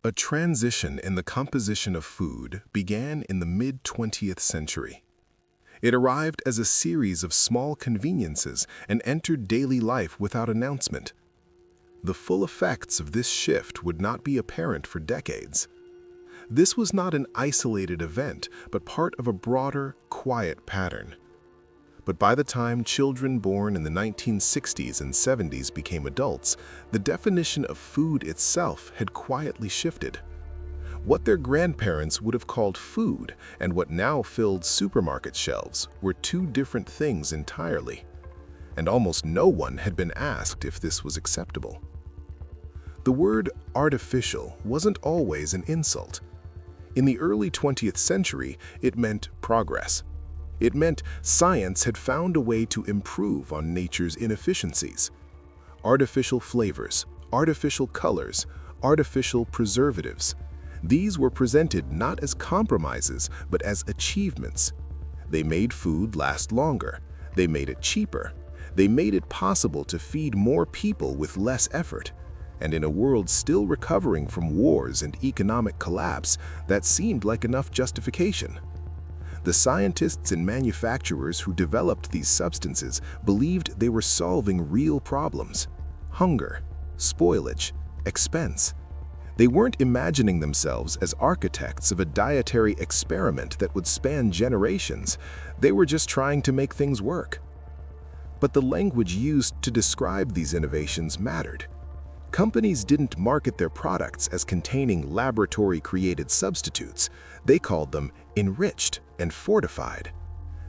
A transition in the composition of food began in the mid-20th century. It arrived as a series of small conveniences and entered daily life without announcement. The full effects of this shift would not be apparent for decades. This was not an isolated event, but part of a broader, quiet pattern. But by the time children born in the 1960s and 70s became adults, the definition of food itself had quietly shifted. What their grandparents would have called food and what now filled supermarket shelves were two different things entirely. And almost no one had been asked if this was acceptable. The word artificial wasn't always an insult. In the early 20th century, it meant progress. It meant science had found a way to improve on nature's inefficiencies. Artificial flavors, artificial colors, artificial preservatives. These were presented not as compromises, but as achievements. They made food last longer. They made it cheaper. They made it possible to feed more people with less effort. And in a world still recovering from wars and economic collapse, that seemed like enough justification. The scientists and manufacturers who developed these substances believed they were solving real problems: hunger, spoilage, expense. They weren't imagining themselves as architects of a dietary experiment that would span generations. They were just trying to make things work. But the language used to describe these innovations mattered. Companies didn't market their products as containing laboratory-created substitutes. They called them enriched and fortified.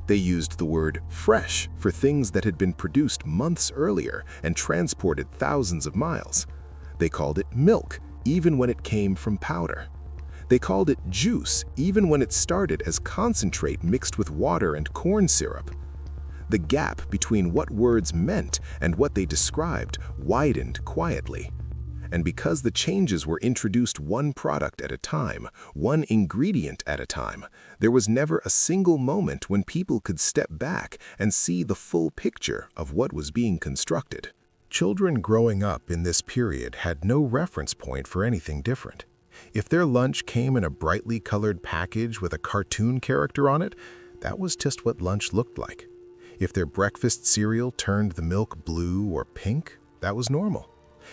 They used the word fresh for things that had been produced months earlier and transported thousands of miles. They called it milk, even when it came from powder. They called it juice, even when it started as concentrate mixed with water and corn syrup. The gap between what words meant and what they described widened quietly. And because the changes were introduced one product at a time, one ingredient at a time, there was never a single moment when people could step back and see the full picture of what was being constructed. Children growing up in this period had no reference point for anything different. If their lunch came in a brightly colored package with a cartoon character on it, that was just what lunch looked like. If their breakfast cereal turned the milk blue or pink, that was normal.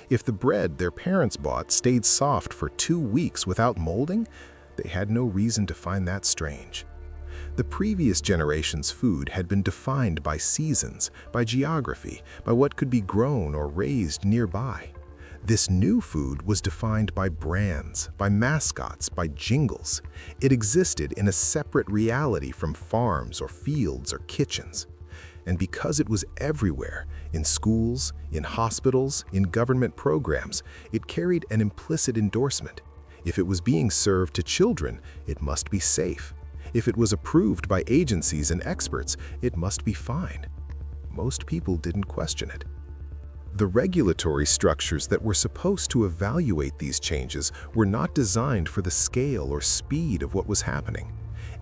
If the bread their parents bought stayed soft for 2 weeks without molding, they had no reason to find that strange. The previous generation's food had been defined by seasons, by geography, by what could be grown or raised nearby. This new food was defined by brands, by mascots, by jingles. It existed in a separate reality from farms or fields or kitchens. And because it was everywhere, in schools, in hospitals, in government programs, it carried an implicit endorsement. If it was being served to children, it must be safe. If it was approved by agencies and experts, it must be fine. Most people didn't question it. The regulatory structures that were supposed to evaluate these changes were not designed for the scale or speed of what was happening.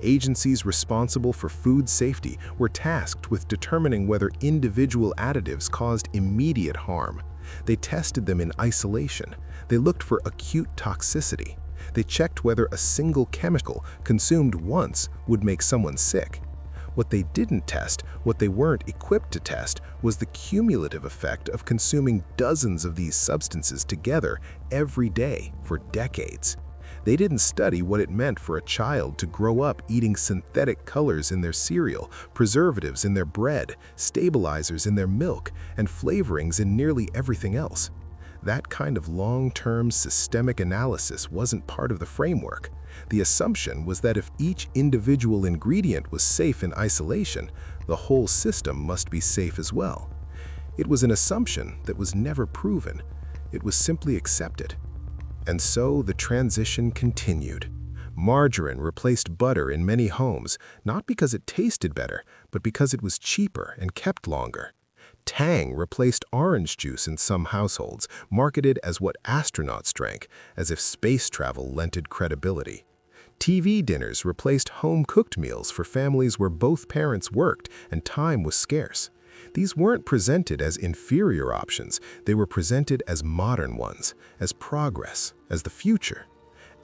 Agencies responsible for food safety were tasked with determining whether individual additives caused immediate harm. They tested them in isolation. They looked for acute toxicity. They checked whether a single chemical consumed once would make someone sick. What they didn't test, what they weren't equipped to test, was the cumulative effect of consuming dozens of these substances together every day for decades. They didn't study what it meant for a child to grow up eating synthetic colors in their cereal, preservatives in their bread, stabilizers in their milk, and flavorings in nearly everything else. That kind of long-term systemic analysis wasn't part of the framework. The assumption was that if each individual ingredient was safe in isolation, the whole system must be safe as well. It was an assumption that was never proven. It was simply accepted. And so the transition continued. Margarine replaced butter in many homes, not because it tasted better, but because it was cheaper and kept longer. Tang replaced orange juice in some households, marketed as what astronauts drank, as if space travel lent it credibility. TV dinners replaced home-cooked meals for families where both parents worked and time was scarce. These weren't presented as inferior options, they were presented as modern ones, as progress, as the future.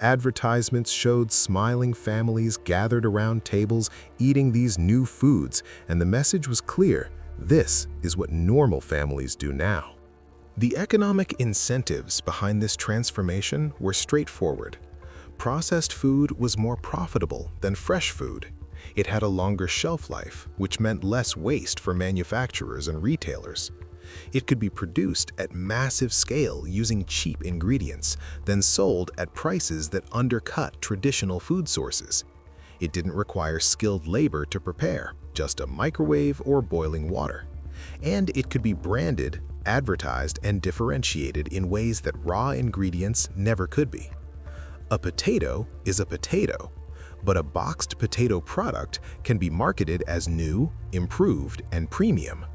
Advertisements showed smiling families gathered around tables eating these new foods, and the message was clear: this is what normal families do now. The economic incentives behind this transformation were straightforward. Processed food was more profitable than fresh food. It had a longer shelf life, which meant less waste for manufacturers and retailers. It could be produced at massive scale using cheap ingredients, then sold at prices that undercut traditional food sources. It didn't require skilled labor to prepare, just a microwave or boiling water. And it could be branded, advertised, and differentiated in ways that raw ingredients never could be. A potato is a potato, but a boxed potato product can be marketed as new, improved, and premium.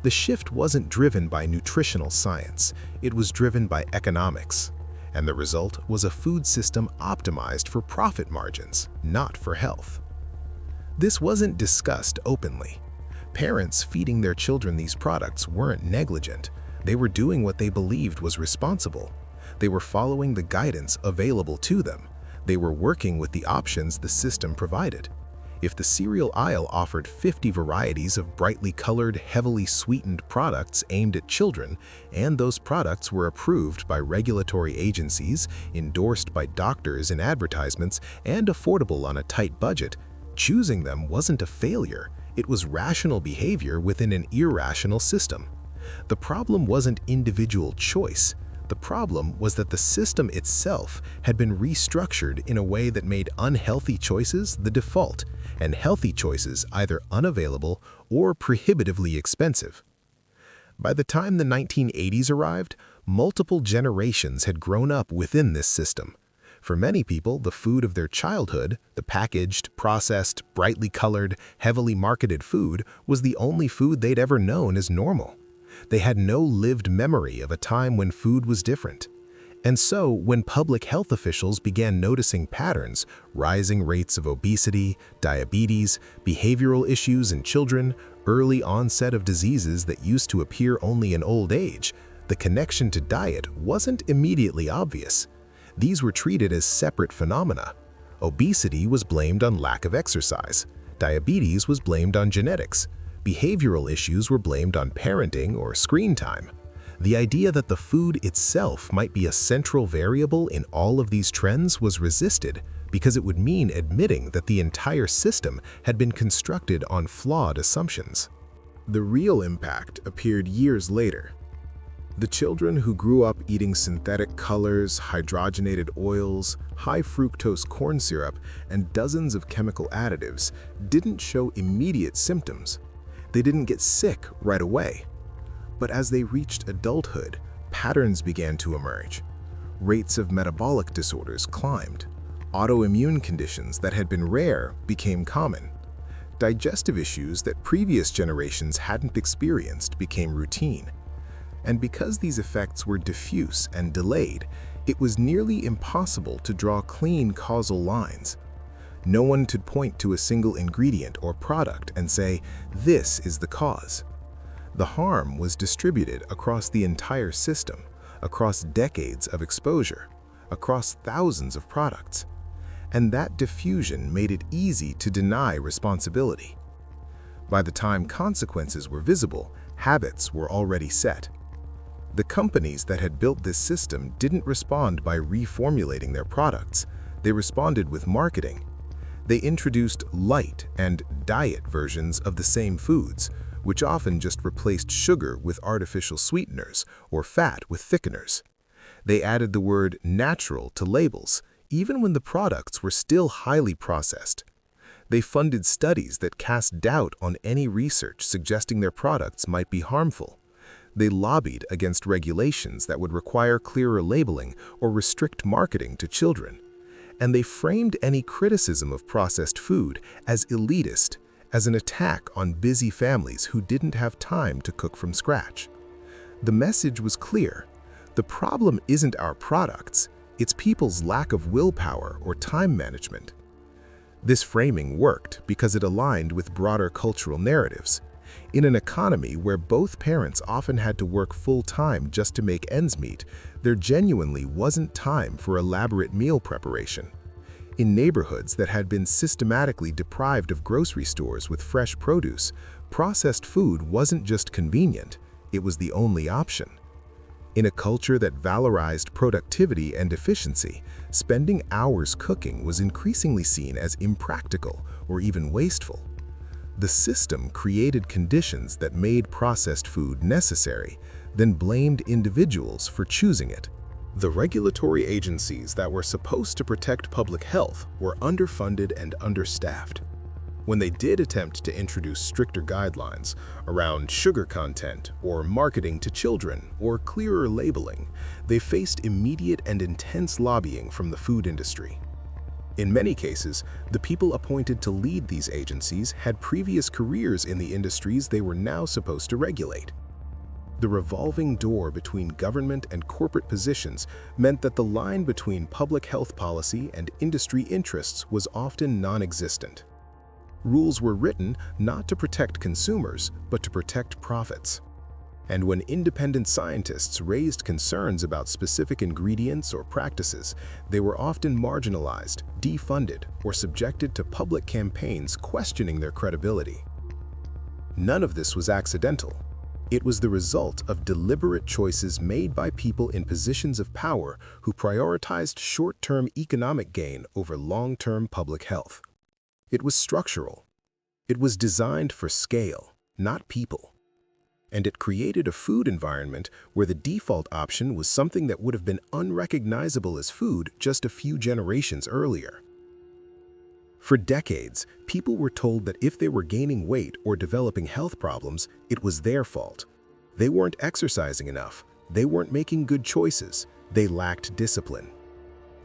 The shift wasn't driven by nutritional science, it was driven by economics. And the result was a food system optimized for profit margins, not for health. This wasn't discussed openly. Parents feeding their children these products weren't negligent. They were doing what they believed was responsible. They were following the guidance available to them. They were working with the options the system provided. If the cereal aisle offered 50 varieties of brightly colored, heavily sweetened products aimed at children, and those products were approved by regulatory agencies, endorsed by doctors in advertisements, and affordable on a tight budget, choosing them wasn't a failure. It was rational behavior within an irrational system. The problem wasn't individual choice. The problem was that the system itself had been restructured in a way that made unhealthy choices the default, and healthy choices either unavailable or prohibitively expensive. By the time the 1980s arrived, multiple generations had grown up within this system. For many people, the food of their childhood, the packaged, processed, brightly colored, heavily marketed food, was the only food they'd ever known as normal. They had no lived memory of a time when food was different. And so, when public health officials began noticing patterns, rising rates of obesity, diabetes, behavioral issues in children, early onset of diseases that used to appear only in old age, the connection to diet wasn't immediately obvious. These were treated as separate phenomena. Obesity was blamed on lack of exercise. Diabetes was blamed on genetics. Behavioral issues were blamed on parenting or screen time. The idea that the food itself might be a central variable in all of these trends was resisted because it would mean admitting that the entire system had been constructed on flawed assumptions. The real impact appeared years later. The children who grew up eating synthetic colors, hydrogenated oils, high-fructose corn syrup, and dozens of chemical additives didn't show immediate symptoms. They didn't get sick right away. But as they reached adulthood, patterns began to emerge. Rates of metabolic disorders climbed. Autoimmune conditions that had been rare became common. Digestive issues that previous generations hadn't experienced became routine. And because these effects were diffuse and delayed, it was nearly impossible to draw clean causal lines. No one could point to a single ingredient or product and say, this is the cause. The harm was distributed across the entire system, across decades of exposure, across thousands of products. And that diffusion made it easy to deny responsibility. By the time consequences were visible, habits were already set. The companies that had built this system didn't respond by reformulating their products. They responded with marketing. They introduced light and diet versions of the same foods, which often just replaced sugar with artificial sweeteners or fat with thickeners. They added the word natural to labels, even when the products were still highly processed. They funded studies that cast doubt on any research suggesting their products might be harmful. They lobbied against regulations that would require clearer labeling or restrict marketing to children. And they framed any criticism of processed food as elitist, as an attack on busy families who didn't have time to cook from scratch. The message was clear. The problem isn't our products, it's people's lack of willpower or time management. This framing worked because it aligned with broader cultural narratives. In an economy where both parents often had to work full-time just to make ends meet, there genuinely wasn't time for elaborate meal preparation. In neighborhoods that had been systematically deprived of grocery stores with fresh produce, processed food wasn't just convenient, it was the only option. In a culture that valorized productivity and efficiency, spending hours cooking was increasingly seen as impractical or even wasteful. The system created conditions that made processed food necessary, then blamed individuals for choosing it. The regulatory agencies that were supposed to protect public health were underfunded and understaffed. When they did attempt to introduce stricter guidelines around sugar content or marketing to children or clearer labeling, they faced immediate and intense lobbying from the food industry. In many cases, the people appointed to lead these agencies had previous careers in the industries they were now supposed to regulate. The revolving door between government and corporate positions meant that the line between public health policy and industry interests was often non-existent. Rules were written not to protect consumers, but to protect profits. And when independent scientists raised concerns about specific ingredients or practices, they were often marginalized, defunded, or subjected to public campaigns questioning their credibility. None of this was accidental. It was the result of deliberate choices made by people in positions of power who prioritized short-term economic gain over long-term public health. It was structural. It was designed for scale, not people. And it created a food environment where the default option was something that would have been unrecognizable as food just a few generations earlier. For decades, people were told that if they were gaining weight or developing health problems, it was their fault. They weren't exercising enough, they weren't making good choices, they lacked discipline.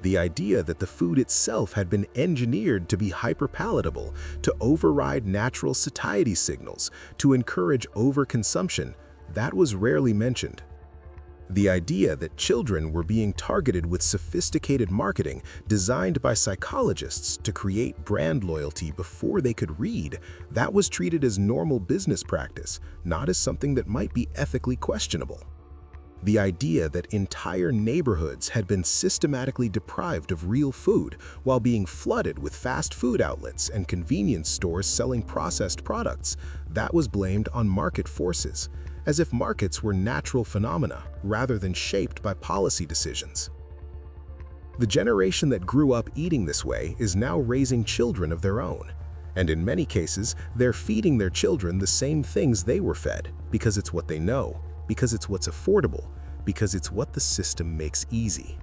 The idea that the food itself had been engineered to be hyperpalatable, to override natural satiety signals, to encourage overconsumption, that was rarely mentioned. The idea that children were being targeted with sophisticated marketing designed by psychologists to create brand loyalty before they could read, that was treated as normal business practice, not as something that might be ethically questionable. The idea that entire neighborhoods had been systematically deprived of real food while being flooded with fast food outlets and convenience stores selling processed products, that was blamed on market forces, as if markets were natural phenomena rather than shaped by policy decisions. The generation that grew up eating this way is now raising children of their own, and in many cases, they're feeding their children the same things they were fed because it's what they know, because it's what's affordable, because it's what the system makes easy.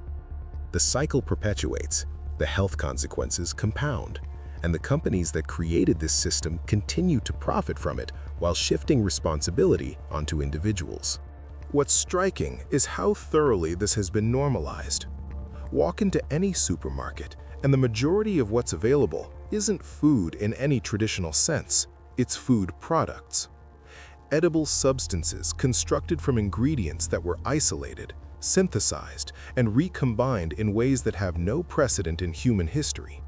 The cycle perpetuates, the health consequences compound, and the companies that created this system continue to profit from it while shifting responsibility onto individuals. What's striking is how thoroughly this has been normalized. Walk into any supermarket, and the majority of what's available isn't food in any traditional sense, it's food products. Edible substances constructed from ingredients that were isolated, synthesized, and recombined in ways that have no precedent in human history.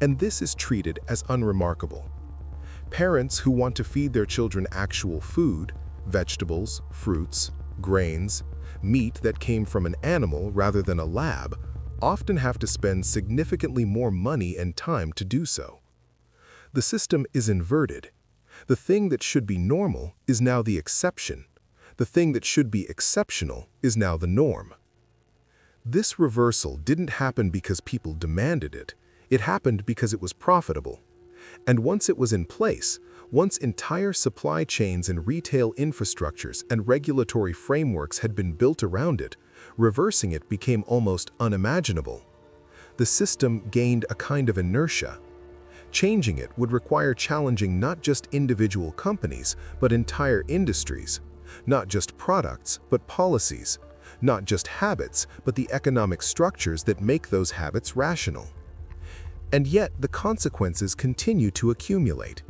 And this is treated as unremarkable. Parents who want to feed their children actual food, vegetables, fruits, grains, meat that came from an animal rather than a lab, often have to spend significantly more money and time to do so. The system is inverted. The thing that should be normal is now the exception. The thing that should be exceptional is now the norm. This reversal didn't happen because people demanded it. It happened because it was profitable. And once it was in place, once entire supply chains and retail infrastructures and regulatory frameworks had been built around it, reversing it became almost unimaginable. The system gained a kind of inertia. Changing it would require challenging not just individual companies, but entire industries, not just products, but policies, not just habits, but the economic structures that make those habits rational. And yet, the consequences continue to accumulate.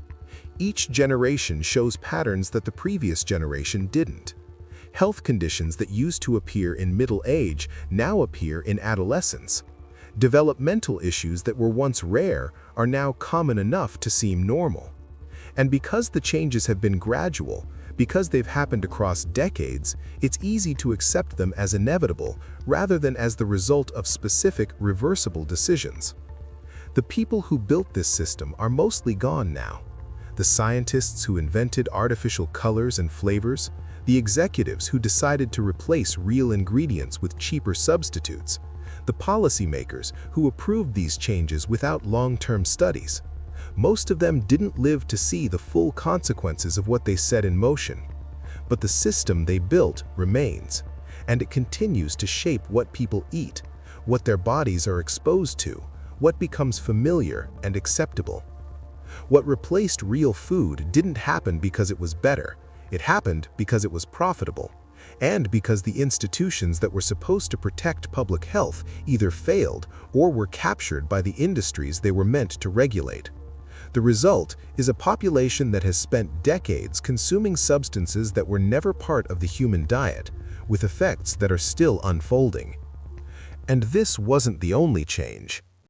Each generation shows patterns that the previous generation didn't. Health conditions that used to appear in middle age now appear in adolescence. Developmental issues that were once rare are now common enough to seem normal. And because the changes have been gradual, because they've happened across decades, it's easy to accept them as inevitable rather than as the result of specific, reversible decisions. The people who built this system are mostly gone now. The scientists who invented artificial colors and flavors, the executives who decided to replace real ingredients with cheaper substitutes, the policymakers who approved these changes without long-term studies. Most of them didn't live to see the full consequences of what they set in motion. But the system they built remains, and it continues to shape what people eat, what their bodies are exposed to, what becomes familiar and acceptable. What replaced real food didn't happen because it was better. It happened because it was profitable, and because the institutions that were supposed to protect public health either failed or were captured by the industries they were meant to regulate. The result is a population that has spent decades consuming substances that were never part of the human diet, with effects that are still unfolding. And this wasn't the only change.